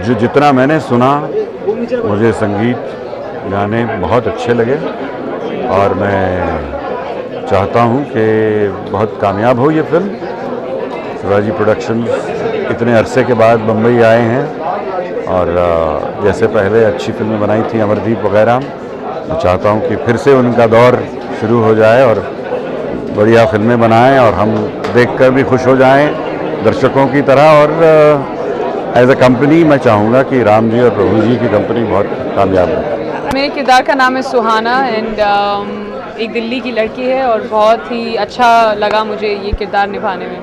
जो जितना मैंने सुना मुझे संगीत गाने बहुत अच्छे लगे और मैं चाहता हूँ कि बहुत कामयाब हो ये फिल्म। शिवाजी प्रोडक्शंस इतने अरसे के बाद बम्बई आए हैं और जैसे पहले अच्छी फिल्में बनाई थी अमरदीप वगैरह, मैं चाहता हूँ कि फिर से उनका दौर शुरू हो जाए और बढ़िया फिल्में बनाएं और हम देखकर भी खुश हो जाएं दर्शकों की तरह। और एज अ कंपनी मैं चाहूँगा कि राम जी और प्रभु जी की कंपनी बहुत कामयाब है। मेरे किरदार का नाम है सुहाना एंड एक दिल्ली की लड़की है और बहुत ही अच्छा लगा मुझे ये किरदार निभाने में।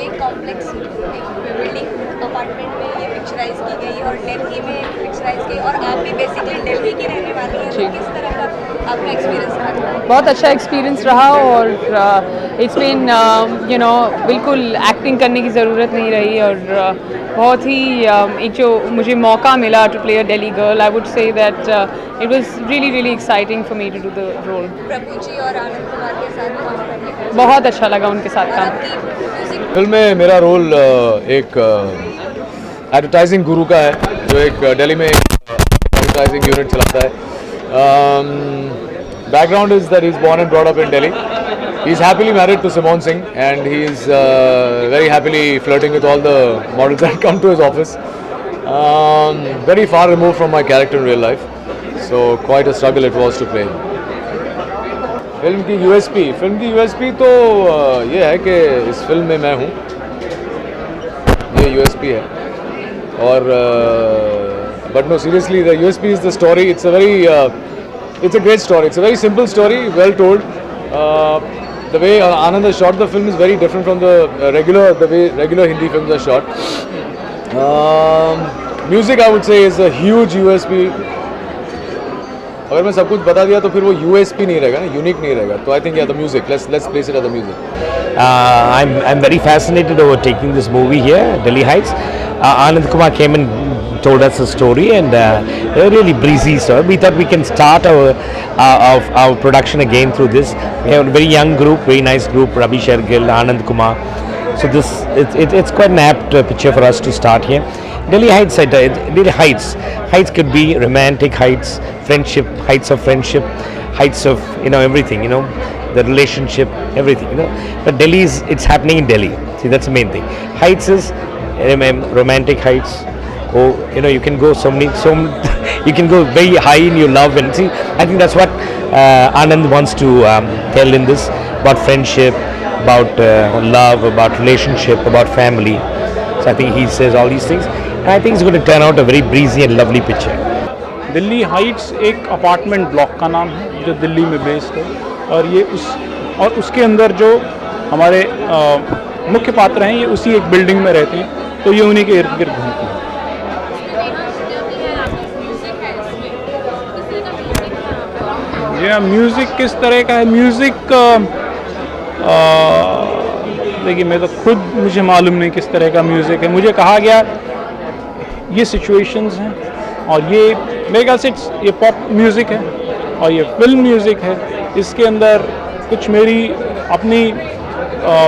ये कॉम्प्लेक्स बिल्डिंग अपार्टमेंट में ये पिक्चराइज की गई और दिल्ली में पिक्चराइज की और आप भी बेसिकली दिल्ली की रहने वाली हैं, तो किस तरह का आपका एक्सपीरियंस रहा? बहुत अच्छा एक्सपीरियंस रहा और इट्स बीन बिल्कुल एक्टिंग करने की ज़रूरत नहीं रही और बहुत ही एक जो मुझे मौका मिला to play a Delhi girl, I would say that it was really exciting for me to do the role. Prabhu ji और आनंद कुमार के साथ काम करने का बहुत अच्छा लगा उनके साथ काम। फिल्म में मेरा रोल एक एडवर्टाइजिंग गुरु का है जो एक दिल्ली में एडवर्टाइजिंग यूनिट चलाता है। Background is that he's born and brought up in Delhi. He's happily married to Simone Singh and he's very happily flirting with all the models that come to his office. Very far removed from my character in real life. So quite a struggle it was to play. Film की USP तो ये है कि इस film में मैं हूँ, ये USP है। और but no, seriously, the USP is the story. It's a great story. It's a very simple story, well told. The way Anand has shot the film is very different from the way regular Hindi films are shot. Music, I would say, is a huge USP. अगर मैं सब कुछ बता दिया तो फिर वो USP नहीं रहेगा ना, यूनिक नहीं रहेगा. तो I think the music. Let's place it as the music. I'm very fascinated over taking this movie here, Delhi Heights. Anand Kumar came and told us a story and a really breezy story. We thought we can start our production again through this. We have a very young group, very nice group, Ravi Shergill, Anand Kumar. So it's quite an apt picture for us to start here. Delhi Heights, Heights could be romantic heights, friendship, heights of friendship, heights of everything, the relationship, everything, But Delhi it's happening in Delhi. See, that's the main thing. Heights is romantic heights. Oh, you can go you can go very high in your love and see. I think that's what Anand wants to tell in this about friendship, about love, about relationship, about family. So I think he says all these things, and I think it's going to turn out a very breezy and lovely picture. Delhi Heights एक apartment block का नाम है जो दिल्ली में based है और उसके अंदर जो हमारे मुख्य पात्र हैं ये उसी एक बिल्डिंग में रहते हैं, तो ये उन्हीं के इर्द गिर्द घूमते हैं। म्यूज़िक किस तरह का है? म्यूज़िक देखिए, मैं तो खुद मुझे मालूम नहीं किस तरह का म्यूज़िक है। मुझे कहा गया ये सिचुएशंस हैं और ये मेरे ख्याल से ये पॉप म्यूज़िक है और ये फिल्म म्यूज़िक है। इसके अंदर कुछ मेरी अपनी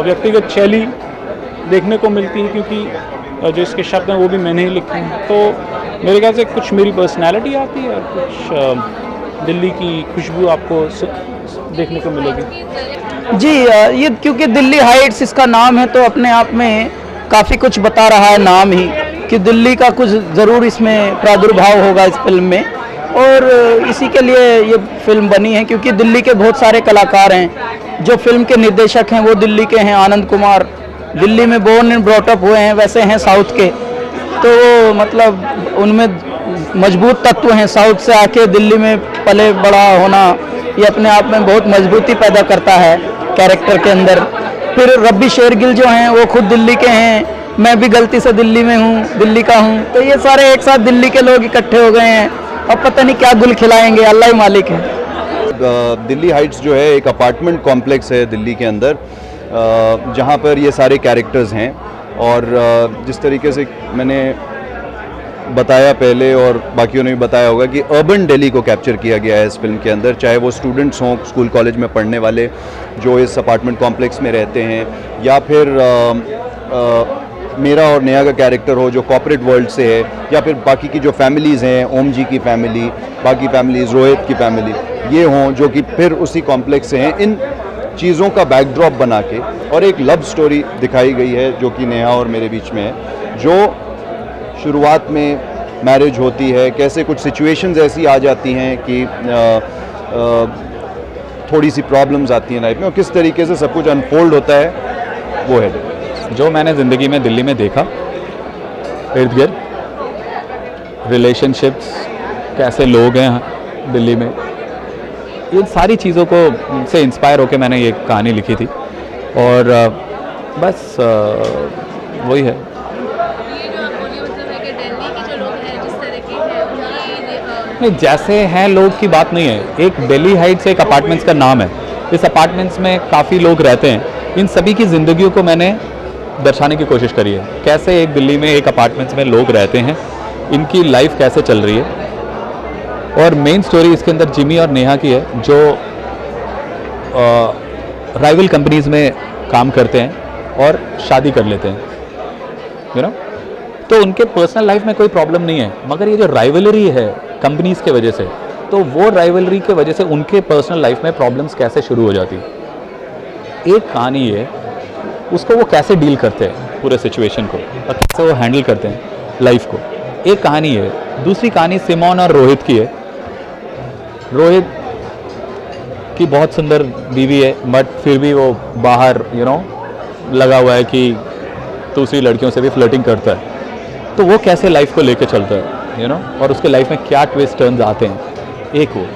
व्यक्तिगत शैली देखने को मिलती है क्योंकि जो इसके शब्द हैं वो भी मैंने ही लिखे हैं, तो मेरे ख्याल से कुछ मेरी पर्सनैलिटी आती है और कुछ दिल्ली की खुशबू आपको देखने को मिलेगी। जी, ये क्योंकि दिल्ली हाइट्स इसका नाम है तो अपने आप में काफ़ी कुछ बता रहा है नाम ही कि दिल्ली का कुछ ज़रूर इसमें प्रादुर्भाव होगा इस फिल्म में, और इसी के लिए ये फिल्म बनी है क्योंकि दिल्ली के बहुत सारे कलाकार हैं। जो फिल्म के निर्देशक हैं वो दिल्ली के हैं, आनंद कुमार दिल्ली में बोर्न एंड ब्रॉट अप हुए हैं, वैसे हैं साउथ के, तो मतलब उनमें मजबूत तत्व हैं। साउथ से आके दिल्ली में पले बड़ा होना ये अपने आप में बहुत मजबूती पैदा करता है कैरेक्टर के अंदर। फिर रब्बी शेरगिल जो हैं वो खुद दिल्ली के हैं, मैं भी गलती से दिल्ली में हूँ, दिल्ली का हूँ, तो ये सारे एक साथ दिल्ली के लोग इकट्ठे हो गए हैं और पता नहीं क्या गुल खिलाएंगे, अल्लाह ही मालिक है। दिल्ली हाइट्स जो है एक अपार्टमेंट कॉम्प्लेक्स है दिल्ली के अंदर, जहाँ पर ये सारे कैरेक्टर्स हैं और जिस तरीके से मैंने बताया पहले और बाकियों ने भी बताया होगा कि अर्बन दिल्ली को कैप्चर किया गया है इस फिल्म के अंदर, चाहे वो स्टूडेंट्स हों, स्कूल कॉलेज में पढ़ने वाले जो इस अपार्टमेंट कॉम्प्लेक्स में रहते हैं, या फिर मेरा और नेहा का कैरेक्टर हो जो कॉर्पोरेट वर्ल्ड से है, या फिर बाकी की जो फैमिलीज़ हैं, ओम जी की फैमिली, बाकी फैमिलीज़, रोहित की फैमिली, ये हों जो कि फिर उसी कॉम्प्लेक्स से हैं, इन चीज़ों का बैकड्रॉप बना के और एक लव स्टोरी दिखाई गई है जो कि नेहा और मेरे बीच में है, जो शुरुआत में मैरिज होती है, कैसे कुछ सिचुएशंस ऐसी आ जाती हैं कि थोड़ी सी प्रॉब्लम्स आती हैं लाइफ में, और किस तरीके से सब कुछ अनफोल्ड होता है, वो है जो मैंने ज़िंदगी में दिल्ली में देखा, इर्द गिर्द रिलेशनशिप्स, कैसे लोग हैं दिल्ली में, इन सारी चीज़ों को से इंस्पायर होकर मैंने ये कहानी लिखी थी। और बस वही है। नहीं, जैसे हैं लोग की बात नहीं है। एक दिल्ली हाइट्स एक अपार्टमेंट्स का नाम है। इस अपार्टमेंट्स में काफ़ी लोग रहते हैं। इन सभी की ज़िंदगियों को मैंने दर्शाने की कोशिश करी है। कैसे एक दिल्ली में एक अपार्टमेंट्स में लोग रहते हैं, इनकी लाइफ कैसे चल रही है। और मेन स्टोरी इसके अंदर जिमी और नेहा की है, जो राइवल कंपनीज़ में काम करते हैं और शादी कर लेते हैं, यू नो। तो उनके पर्सनल लाइफ में कोई प्रॉब्लम नहीं है, मगर ये जो राइवलरी है कंपनीज़ के वजह से, तो वो राइवलरी के वजह से उनके पर्सनल लाइफ में प्रॉब्लम्स कैसे शुरू हो जाती है। एक कहानी है, उसको वो कैसे डील करते हैं पूरे सिचुएशन को, और कैसे वो हैंडल करते हैं लाइफ को। एक कहानी है। दूसरी कहानी सिमोन और रोहित की है। रोहित की बहुत सुंदर बीवी है, बट फिर भी वो बाहर यू नो लगा हुआ है कि दूसरी लड़कियों से भी फ्लर्टिंग करता है। तो वो कैसे लाइफ को लेके चलता है, यू नो, और उसके लाइफ में क्या ट्विस्ट टर्न्स आते हैं, एक वो।